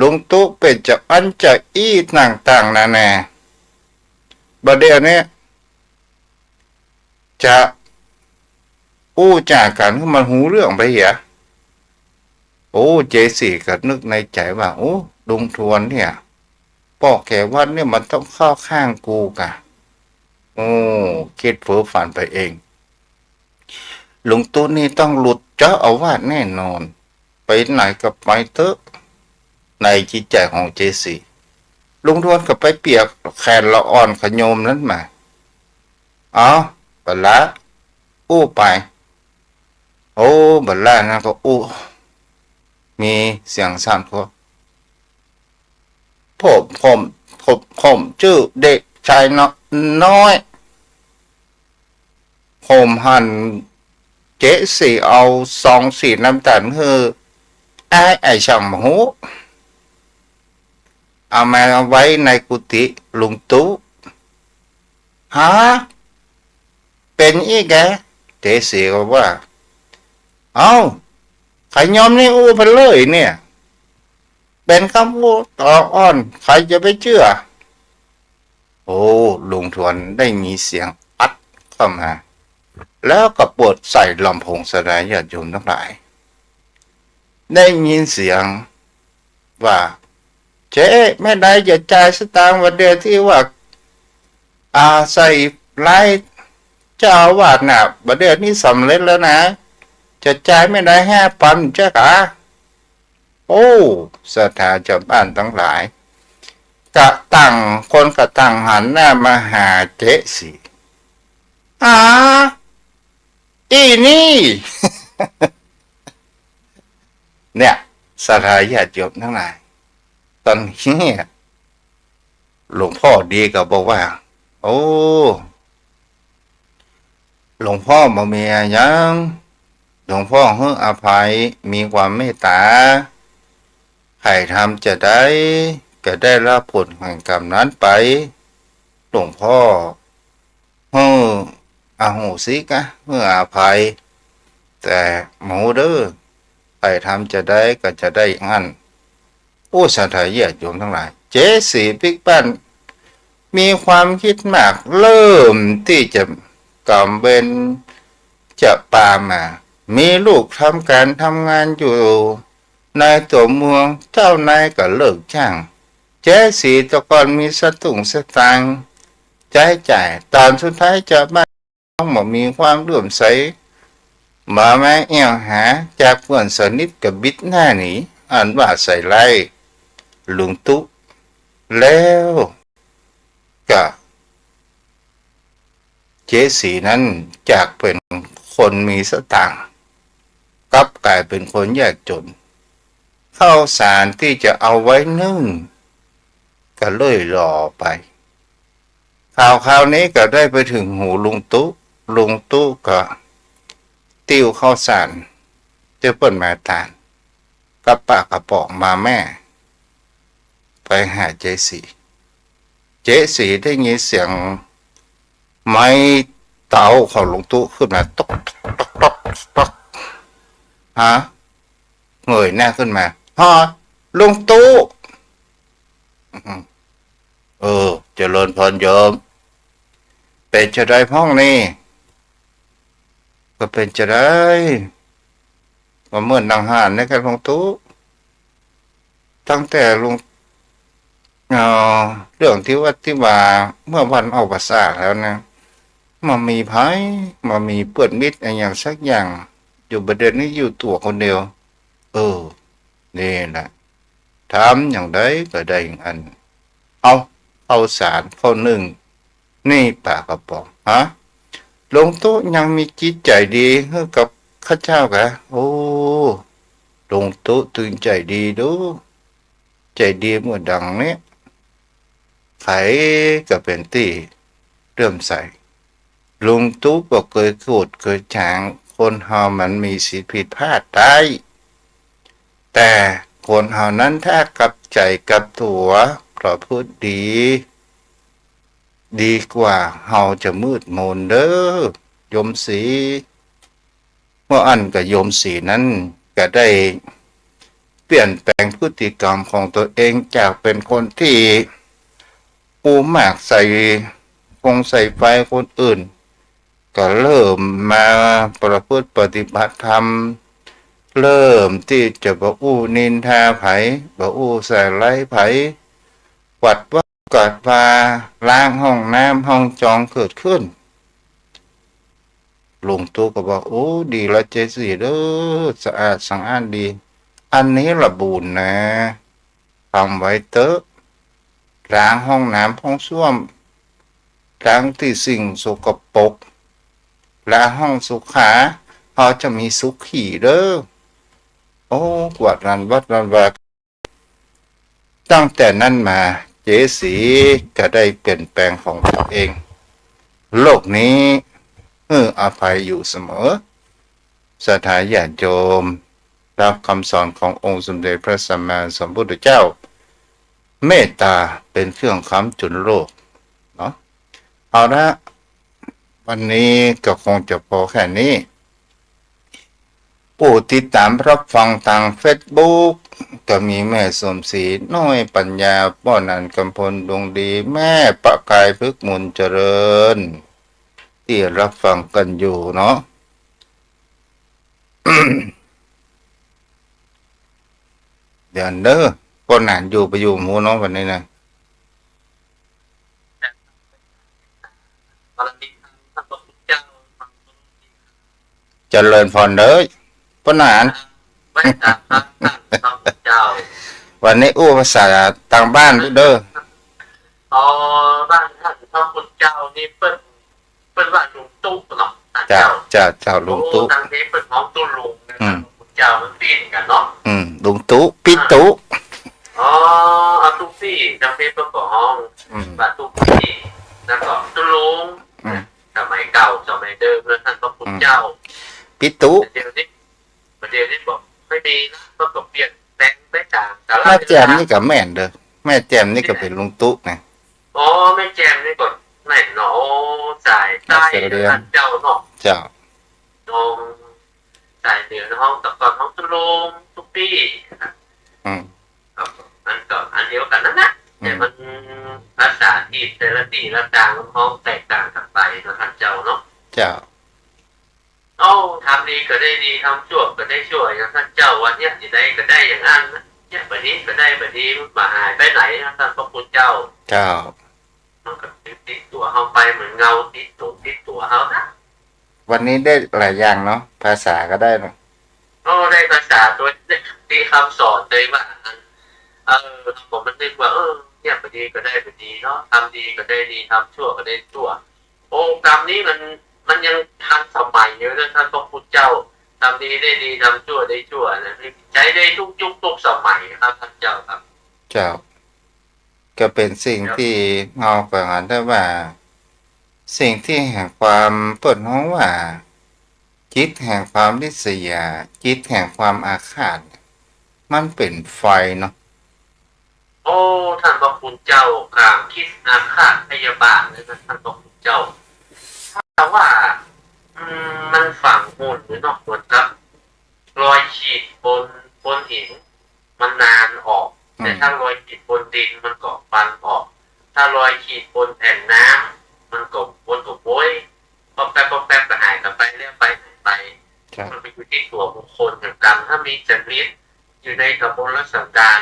ลุงตุ๊เป็นจะอันจะอีต่างๆนานาบัดเดี๋ยวนี้จะอู้จากกันให้มันหูเรื่องไปเหรอเจสี่ก็นึกในใจว่าลุงทวนเนี่ยพ่อแก่วัดเนี่ยมันต้องเข้าข้างกูกะ โอ้คิดเพ้อฝันไปเองหลวงตู่นี่ต้องหลุดเจ้าอาวาสแน่นอนไปไหนก็ไปเถอะในจิตใจของเจสีลุงทวนก็ไปเปียกแขนละอ่อนขยมนั้นมาอ๋อบัดละอู้ไปโอ้บัดละนะก็อู้มีเสียงสั่นก็ผมชื่อเด็กชายน้อยผมหันเจ๊สีเอาซองสีน้ำตาลคือไอ้ช่างหมูเอามาไว้ในกุฏิลุงตู้ฮะเป็นอีกแกเจ๊สีก็ว่าเอาใครยอมนี่อู้ไปเลยเนี่ยเป็นคำพูดต่ออ้อนใครจะไปเชื่อโอ้ลุงทวนได้มีเสียงอัดเข้ามาแล้วก็เปิดใส่ลำโพงแสดงญาติโยมทั้งหลายได้ยินเสียงว่าเจ๊ไม่ได้จะจ่ายสตางค์วันเดียวที่ว่าใส่ไล่เจ้าอาวาสน่ะวันเดียวนี้สำเร็จแล้วนะจะจ่ายไม่ได้5,000จ้ะกะโอ้สถานชาวบ้านทั้งหลายกะตั้งคนกะตั้งหันหน้ามาหาเจ๊สิอีนี่ เนี่ยสถานญาติโยมทั้งหลายตอนนี้หลวงพ่อดีก็บอกว่าโอ้หลวงพ่อมามียังหลวงพ่อให้อภัยมีความเมตตาใครทำจะได้ก็ได้รับผลแห่งกรรมนั้นไปหลวงพ่อให้อโหสิกะเมื่ออภัยแต่หมูเด้อใครทำจะได้ก็จะได้งั้นโอ้สัทธาญาติโยมทั้งหลายเจสีปิ๊กปั้นมีความคิดมากเริ่มที่จะกำเบนจะปามามีลูกทำการทำงานอยู่ในตัวเมืองเจ้านายก็เลิกจ้างเจ๊สีตะกอนมีสตุ้งสตางค์ใช้จ่ายตอนสุดท้ายจะบ้านต้องมีความเลื่อมใสมาแม่เอี่ยวหาจากเพื่อนสนิทกับบิดหน้าหนีอ่านว่าใส่ไล่ลุงตุ๊แล้วก็เจ๊สีนั้นจากเป็นคนมีสตางค์กลับกลายเป็นคนยากจนข้าวสารที่จะเอาไว้นึ่งก็เลยรอไปข่าวนี้ก็ได้ไปถึงหูลุงตุ๊ก็ติ้วข้าวสารเจ้าเปิ้นมาตานกับปากกระป๋องมาแม่ไปหาเจสีได้ยินเสียงไม้เตาของลุงตุ๊ขึ้นมาตกตกฮะเงยหน้าขึ้นมาฮะลุงตุ๊เจริญพรโยมเป็นจะได้ห้องนี้ก็เป็นจะได้ก็เหมือนดังหานนะครับลุงตุ๊ตั้งแต่ลุงเรื่องที่ว่าเมื่อวันเอาภาษาแล้วนะมามีภัยมามีเปื้อนมิตรอะไรอย่างสักอย่างอยู่ประเด็นนี้อยู่ตัวคนเดียวนี่แหละทำอย่างใดก็ได้อย่างอันเอาสารเข้านึ่งนี่ปากกระป๋องฮะหลวงตุ๊ยังมีจิตใจดีให้กับข้าเจ้ากะโอ้หลวงตุ๊ตื่นใจดีดูใจดีเมื่อดังนี้ไขก็เป็นที่เริ่มใส่ลุงตุ๊บอกเคยโกรธเคยฉางคนเฮามันมีสิทธิผิดพลาดได้แต่คนเฮานั้นถ้ากับใจกับตัวประพฤติดีกว่าเฮาจะมืดมนเด้อโยมสีเมื่ออันกับโยมสีนั้นก็ได้เปลี่ยนแปลงพฤติกรรมของตัวเองจากเป็นคนที่ปูหมากใส่ใส่ไฟคนอื่นก็เริ่มมาประพฤติปฏิบัติธรรมเริ่มที่จะบ่อู้นินทาไผบ่อู้ใส่ไล่ไผวัดว่า เกิดว่าล้างห้องน้ำห้องจองเกิดขึ้นลุงตู้ก็บอกโอ้ดีละเจสีเด้อสะอาดสังอาดดีอันนี้ละบุญนะทำไว้เตอะล้างห้องน้ำห้องส้วมล้างที่สิ่งสกปรกล้างห้องสุขาเขาจะมีสุขีเด้อโอ้กวาดรันวัดรันวัดตั้งแต่นั้นมาเจสีก็ได้เปลี่ยนแปลงของตัวเองโลกนี้อภัยอยู่เสมอศรัทธาญาติโยมรับคำสอนขององค์สมเด็จพระสัมมาสัมพุทธเจ้าเมตตาเป็นเครื่องค้ำจุนโลกเนาะเอาละวันนี้ก็คงจะพอแค่นี้ผู้ติดตามรับฟังทางเฟซบุ๊กก็มีแม่สมศรีน้อยปัญญาป้อนันกำพลดวงดีแม่ประกายพึกษ์มนเจริญที่รับฟังกันอยู่เนาะ เดี๋ยวเด้อป้อนานอยู่ไปอยู่หมู่เนาะวันนี้นะเจริญพรเด้อป้อนาน ไม่ตามพระเจ้า วันนี้อู้ภาษาต่างบ้านเด้อ อ๋อบ้านท่านพระคุณเจ้านี่เปิ้นว่าลุงตุ๊กเนาะ เจ้าลุงตุ๊ ทางนี้เปิ้นของตู้ลุงนะครับคุณเจ้ามันปีนกันเนาะ ลุงตุ๊ปิตุ๊ อ๋อเอาตุ๊กซี่ทางนี้เปิ้นก็ห้องบ้านตุ๊กซี่แล้วก็ตู้ลุงสมัยเก่าสมัยเดิมแล้วท่านพระคุณเจ้า ปิตุ๊ เดี๋ยวนี้บอกไม่มีนะก็ต้องเปลี่ยนแปลงได้ต่างแต่ละ แม่แจมนี่กับแม่นเด้อแม่แจมนี่ก็เป็นลุงตุ๊นะ อ๋อไม่แจมนี่ก่อนไหนเนาะสายใต้ท่านเจ้าเนาะ เจ้า ตรงสายเหนือห้องตะกอนห้องตุลงทุกปีมันก็อันเดียวกันนั่นนะแต่มันภาษาที่แต่ละที่ละต่างห้องแตกต่างกันไปนะท่านเจ้าเนาะ เจ้า โอ้ทำดีก็ได้ดีทำชั่วก็ได้ชั่วอย่างท่านเจ้าวันนี้จะได้ก็ได้อย่างนั้นนะเนี่ยแบบนี้ก็ได้แบบนี้มาหายไปไหนนะท่านพระคุณเจ้า เจ้า มันก็ติดตัวเขาไปเหมือนเงาติดตัวเขานะ วันนี้ได้หลายอย่างเนาะภาษาก็ได้เนาะ โอ้ได้ภาษาตัวที่คำสอนเลยว่าผมมันนึกว่าเนี่ยไปดีก็ได้ไปดีเนาะทำดีก็ได้ดีทำชั่วก็ได้ชั่วโอ้กรรมนี้มันยังทันสมัยเยอะนะท่านพระพุทธเจ้าทำดีได้ดีทำชั่วได้ชั่วนะใช้ได้ทุกยุคทุกสมัยครับท่านเจ้าครับ เจ้าก็เป็นสิ่งที่เงาประหารได้ว่าสิ่งที่แห่งความเปิดห้องว่าจิตแห่งความริษยาจิตแห่งความอาฆาตมันเป็นไฟเนาะ โอ้ท่านพระคุณเจ้ากลางคิดอาฆาตพยาบาทเลยนะท่านพระคุณเจ้าถ้าว่ามันฝังหุ่นหรือนอกเหมือนกับรอยขีดบนหินมันนานออกแต่ถ้ารอยขีดบนดินมันก็ฟันออกถ้ารอยขีดบนแผ่นน้ำมันก็โวยพอแป๊บก็หายกันไปเรื่อยไปมันไปอยู่ที่ตัวบุคคลเหมือนกันถ้ามีจริตอยู่ในกระบวนการสังการ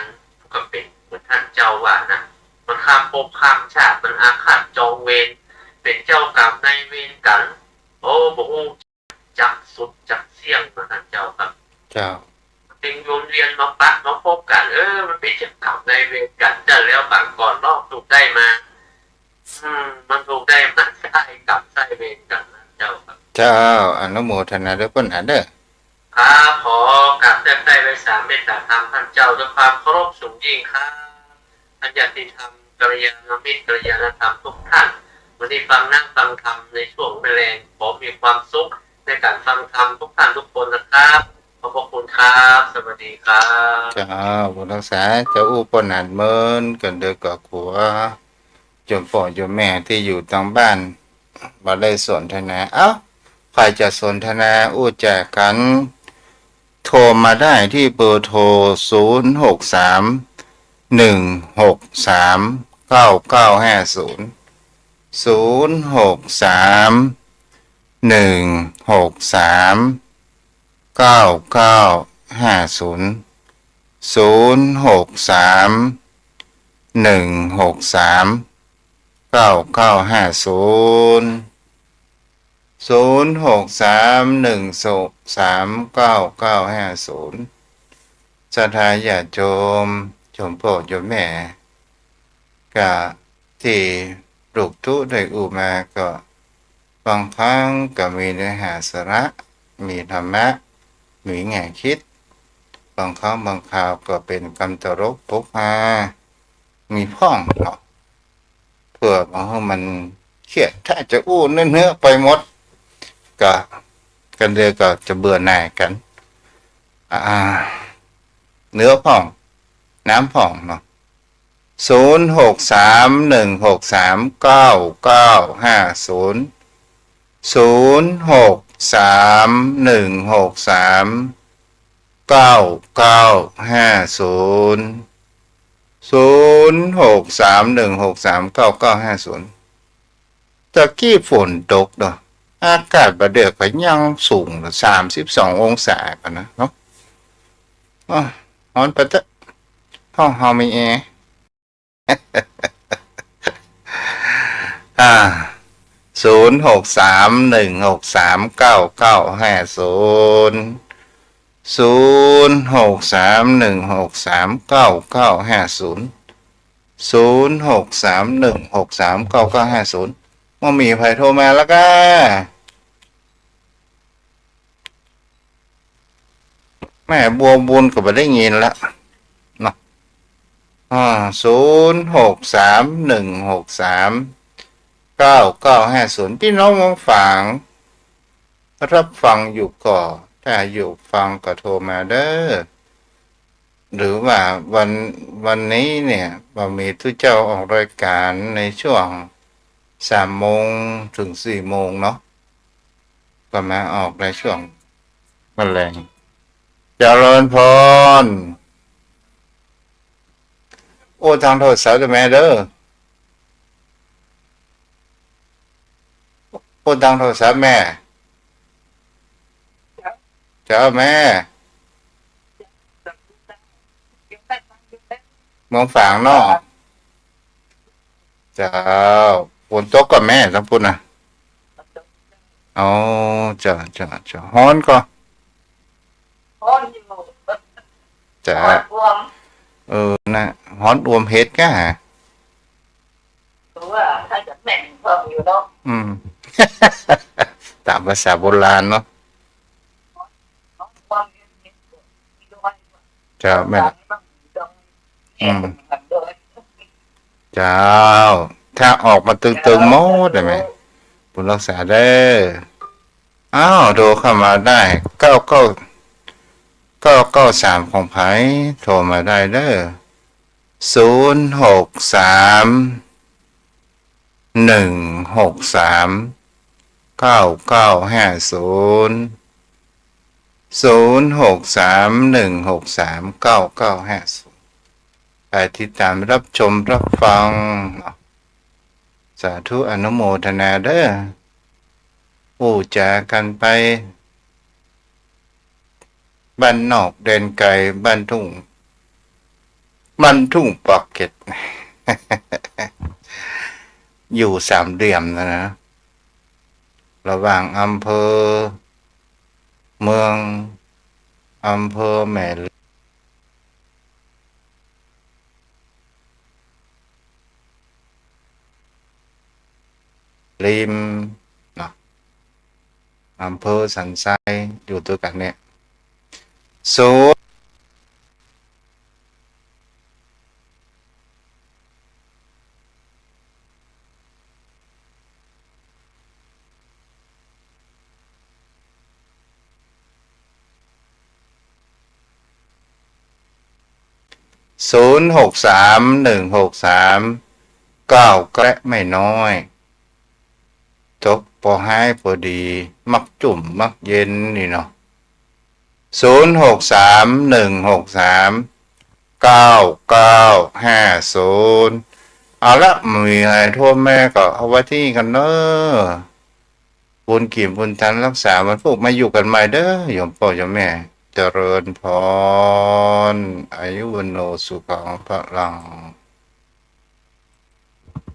ก็เป็นเหมือนท่านเจ้าว่านะมันข้ามภพข้ามชาติมันอาฆาตจองเวรเป็นเจ้ากรรมนายเวรกันโอ้โหจักสุดจักเสี่ยงนะท่านเจ้าครับเจ้าเป็นโยนเรียนมาปะมาพบกันมันเป็นเจ้ากรรมนายเวรกันจะแล้วบางก่อนรอบถูกได้มามันถูกได้มาใช่กับใช่เวรกันนะเจ้าครับเจ้าอนุโมทนาด้วยเพิ่นอันเด้อครับขอกราบได้ไว้สามเมตตาธรรมท่านเจ้าด้วยความเคารพสูงยิ่งครับท่านญาติธรรมกัลยาณมิตรกัลยาณธรรมทุกท่านวันนี้ฟังนั่งฟังธรรมในช่วงแมลงขอมีความสุขในการฟังธรรมทุกท่านทุกคนนะครับขอบคุณครับสวัสดีครับเจ้าบุญรักษาเจ้าอู้ปนานเมินกันเด้อกับขัวจมพ่อจมแม่ที่อยู่ทางบ้านบ่ได้สนทนาใครจะสนทนาอู้แจกกันโทรมาได้ที่เบอร์โทร0631639950 ศรัทธาญาติโยมโยมพ่อโยมแม่ก็ที่ลูกทุได้อุมาก็บางครั้งก็มีเนื้อหาสาระมีธรรมะมีแง่คิดบางครั้งบางคราวก็เป็นคำตลกพกพามีพ้องเนาะเพื่อบางครั้งมันเครียดถ้าจะอู้เนื้อไปหมดก็กันเดือก็จะเบื่อหน่ายกันเนื้อผ่องน้ำผ่องเนาะตะกี้ฝนตกเนาะอากาศประเดี๋ยวก็ยังสูง32 องศากันนะเนาะร้อนไปเถอะห้องเฮามีแอร์ว่ามีใครโทรมาแล้วก็แม่บัวบุญก็ไม่ได้ยินละเนาะพี่น้องมองฝังรับฟังอยู่ก่อถ้าอยู่ฟังก็โทรมาเด้อหรือว่าวันนี้เนี่ยเรามีทุกเจ้าออกรายการในช่วง3 โมงถึง 4 โมงเนาะก็มาออกในช่วงมะแรงเจริญพรโอ้ทางโทรศัพท์แม่เด้อโอ้ทางโทรศัพท์แม่เจ้าแม่มองฝังเนาะเจ้าฝนตกกับแม่ทั้งปุ่นนะอ๋อจ้าฮ้อนก็จ้านะฮ้อนรวมเฮ็ดก้าว่าถ้าจะแม่งเพิ่มอยู่เนาะตามภาษาโบราณเนาะจ้าแม่เจ้าถ้าออกมาตึงๆหมดได้ไหมบุญรักษาได้โทรเข้ามาได้993ของไผโทรมาได้เด้อไปติดตามรับชมรับฟังสาธุอนุโมทนาเด้ออู้จากันไปบ้านนอกเดินไกลบ้านทุ่งปอกเก็ต อยู่3 เหลี่ยมนะระหว่างอำเภอเมืองอำเภอแม่ริมเนาะอำเภอสันทรายอยู่ตัวกันเนี่ย06316399และไม่น้อยจบพอให้พอดีมักจุ่มมักเย็นนี่เนาะ0631639950เอาละมีอะไรโทษแม่ก็เอาไว้ที่กันเนอะบุญกิ่มบุญทันรักษามันพวกมาอยู่กันใหม่เด้อโยมพ่อโยมแม่เจริญพรอายุวันโนสุขังพลัง